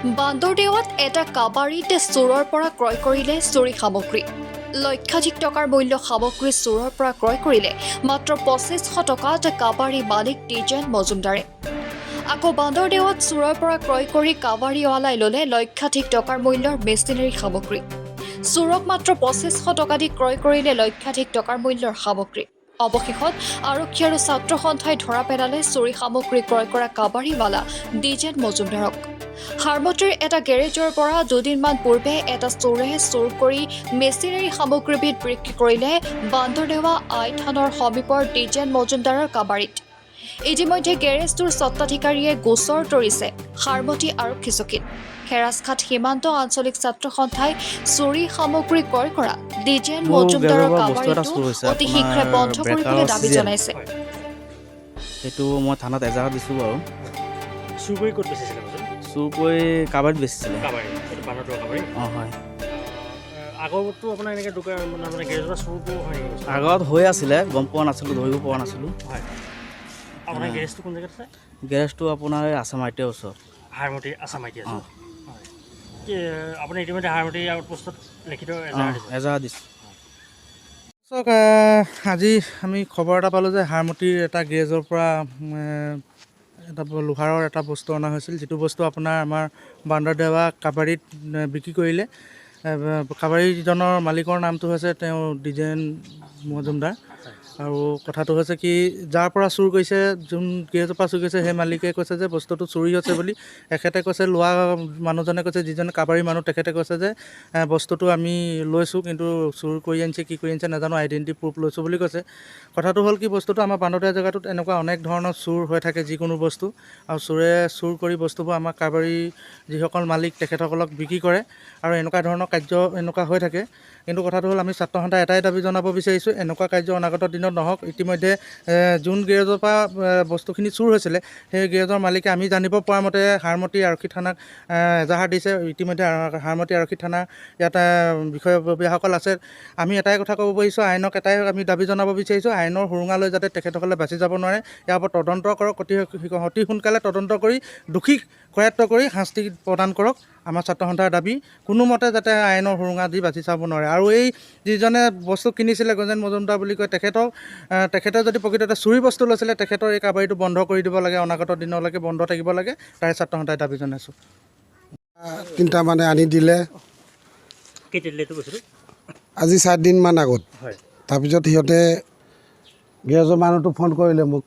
বান্দৰদেৱাত এটা কাবাৰীতে চোৰৰ পৰা ক্ৰয় কৰিলে চুৰি সামগ্ৰী। লক্ষাধিক টকাৰ মূল্য সামগ্ৰী চোৰৰ পৰা ক্ৰয় কৰিলে মাত্ৰ ২৫০০ টকাত কাবাৰী মালিক দ্বিজেন মজুমদাৰে। আকৌ বান্দৰদেৱাত চোৰৰ পৰা ক্ৰয় কৰি কাবাৰীৱালাই ল'লে লক্ষাধিক টকাৰ মূল্যৰ মেচিনেৰী সামগ্ৰী। চোৰক মাত্ৰ ২৫০০ টকা দি ক্ৰয় কৰিলে লক্ষাধিক টকাৰ মূল্যৰ সামগ্ৰী। অৱশেষত আৰক্ষী আৰু ছাত্ৰ সন্থাই ধৰা পেলালে চুৰি সামগ্ৰী ক্ৰয় কৰা কাবাৰীৱালা দ্বিজেন মজুমদাৰক। হাৰমতিৰ এটা গেৰেজৰ পৰা দুদিনমান পূৰ্বে এটা চোৰে চুৰ কৰি মেচিনেৰী সামগ্ৰীবিধ বিক্ৰী কৰিলে বান্দৰদেৱা আই থানৰ সমীপৰ দ্বিজেন মজুমদাৰৰ কাবাৰীত। ইতিমধ্যে গেৰেজটোৰ স্বত্বাধিকাৰীয়ে গোচৰ তৰিছে হাৰমতি আৰক্ষী চকীত। খেৰাজঘাট সীমান্ত আঞ্চলিক ছাত্ৰ সন্থাই চুৰি সামগ্ৰী ক্ৰয় কৰা দ্বিজেন মজুমদাৰৰ কাবাৰীটো অতি শীঘ্ৰে বন্ধ কৰিবলৈ দাবী জনাইছে। এইটো মই থানাত এজাহাৰ দিছোঁ বাৰু। চুৰ কৰি ক'ত বেচিছিলে? চুৰ কৰি কাবাৰীত বেচিছিলে। অঁ হয়। আগতো আপোনাৰ এনেকৈ দোকান মানে গেৰেজৰ চুৰটো হয় নেকি? আগত হৈ আছিলে, গম পোৱা নাছিলোঁ, ধৰিব পৰা নাছিলোঁ। হয়। আপোনাৰ গেৰেজটো কোন জেগাত আছে? গেৰেজটো আপোনাৰ আছামাইটিৰ ওচৰত। হাৰমতি আছামাইটি আছে। হয়। আপুনি ইতিমধ্যে হাৰমতি আউটপোষ্টত লিখিত এজাহাৰ দিছোঁ। আজি আমি খবৰ এটা পালোঁ যে হাৰমতিৰ এটা গেৰেজৰ পৰা এটা লোহাৰৰ এটা বস্তু অনা হৈছিল, যিটো বস্তু আপোনাৰ আমাৰ বান্দৰদেৱা কাবাৰীত বিক্ৰী কৰিলে। কাবাৰীজনৰ মালিকৰ নামটো হৈছে তেওঁ দ্বিজেন মজুমদাৰ। আৰু কথাটো হৈছে কি, যাৰ পৰা চুৰ কৰিছে, যোন গেৰেজৰ পৰা চুৰ কৰিছে, সেই মালিকে কৈছে যে বস্তুটো চুৰি হৈছে বুলি। এখেতে কৈছে, লোৱা মানুহজনে কৈছে, যিজন কাবাৰী মানুহ তেখেতে কৈছে যে বস্তুটো আমি লৈছোঁ, কিন্তু চুৰ কৰি আনিছে, কি কৰি আনিছে নাজানো, আইডেণ্টি প্ৰুফ লৈছোঁ বুলি কৈছে। কথাটো হ'ল কি, বস্তুটো আমাৰ বান্দৰদেৱা জেগাটোত এনেকুৱা অনেক ধৰণৰ চুৰ হৈ থাকে যিকোনো বস্তু, আৰু চোৰে চুৰ কৰি বস্তুবোৰ আমাৰ কাবাৰী যিসকল মালিক তেখেতসকলক বিক্ৰী কৰে, আৰু এনেকুৱা ধৰণৰ কাৰ্য এনেকুৱা হৈ থাকে। কিন্তু কথাটো হ'ল, আমি ছাত্ৰ সন্থাই এটাই দাবী জনাব বিচাৰিছোঁ, এনেকুৱা কাৰ্য অনাগত দিনত নহওক। ইতিমধ্যে যোন গেৰেজৰ পৰা বস্তুখিনি চুৰ হৈছিলে, সেই গেৰেজৰ মালিকে আমি জানিব পৰা মতে হাৰমতি আৰক্ষী থানাক এজাহাৰ দিছে। ইতিমধ্যে হাৰমতি আৰক্ষী থানা ইয়াত বিষয়ববীয়াসকল আছে। আমি এটাই কথা ক'ব পাৰিছোঁ, আইনক এটাই আমি দাবী জনাব বিচাৰিছোঁ, আইনৰ সুৰুঙা লৈ যাতে তেখেতসকলে বাচি যাব নোৱাৰে, ইয়াৰ ওপৰত তদন্ত কৰক, অতি সোনকালে তদন্ত কৰি দোষীক কৰায়ত্ব কৰি শাস্তি প্ৰদান কৰক। আমাৰ ছাত্ৰ সন্থাৰ দাবী, কোনোমতে যাতে আইনৰ সুৰুঙা দি বাচি চাব নোৱাৰে। আৰু এই যিজনে বস্তু কিনিছিলে, দ্বিজেন মজুমদাৰ বুলি কয়, তেখেতে যদি প্ৰকৃততে চুৰি বস্তু লৈছিলে, তেখেতৰ এই কাবাৰীটো বন্ধ কৰি দিব লাগে, অনাগত দিনলৈকে বন্ধ থাকিব লাগে, তাৰে ছাত্ৰ সন্থাই দাবী জনাইছোঁ। তিনিটা মানে আনি দিলে আজি 4 দিনমান আগত। তাৰপিছত সিহঁতে গেৰেজৰ মানুহটো ফোন কৰিলে মোক।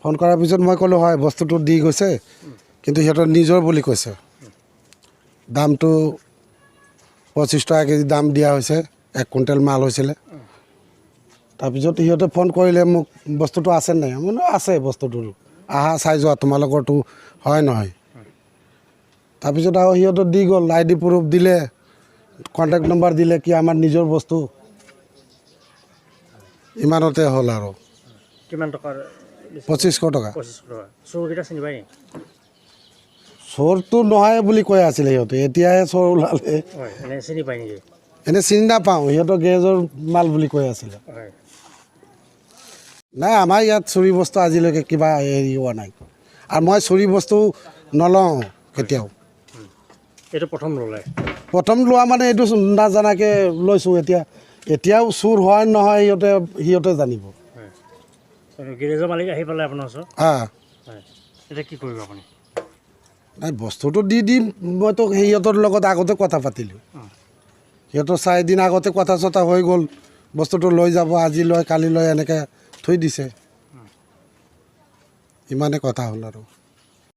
ফোন কৰাৰ পিছত মই ক'লোঁ, হয় বস্তুটো দি গৈছে, কিন্তু সিহঁতৰ নিজৰ বুলি কৈছে। দামটো 25 টকা কেজি দাম দিয়া হৈছে, 1 কুইণ্টেল মাল হৈছিলে। তাৰপিছত সিহঁতে ফোন কৰিলে মোক, বস্তুটো আছে নাই? মই বোলো আছে বস্তুটো, আহা চাই যোৱা, তোমালোকৰটো হয় নহয়। তাৰপিছত আৰু সিহঁতে দি গ'ল, আইডি প্ৰুফ দিলে, কণ্টেক্ট নম্বৰ দিলে, কি আমাৰ নিজৰ বস্তু। ইমানতে হ'ল আৰু। কিমান টকাৰ? 2500 টকা। 2500 টকা। চোৰকেইটা চিনি পায়? চোৰটো নহয় বুলি কৈ আছিলে সিহঁতে, এতিয়াহে চোৰ ওলালে। হয়, এনে চিনি পায় নেকি? এনেই চিনি নাপাওঁ, সিহঁতৰ গেৰেজৰ মাল বুলি কৈ আছিলে। হয়। নাই, আমাৰ ইয়াত চুৰি বস্তু আজিলৈকে কিবা হেৰি হোৱা নাই, আৰু মই চুৰি বস্তু নলওঁ কেতিয়াও। এইটো প্ৰথম ল'লে? প্ৰথম লোৱা মানে এইটো নাজানাকৈ লৈছোঁ। এতিয়াও চুৰ হয় নহয় সিহঁতে জানিব। গেৰেজৰ মালিক আহি পালে আপোনাৰ ওচৰত? হয়। এতিয়া কি কৰিব আপুনি? নাই, বস্তুটো দি দিম। মইতো সিহঁতৰ লগত আগতে কথা পাতিলোঁ, সিহঁতৰ 4 দিন আগতে কথা চথা হৈ গ'ল, বস্তুটো লৈ যাব, আজি লয় কালি লয়, এনেকৈ থৈ দিছে। ইমানে কথা হ'ল আৰু।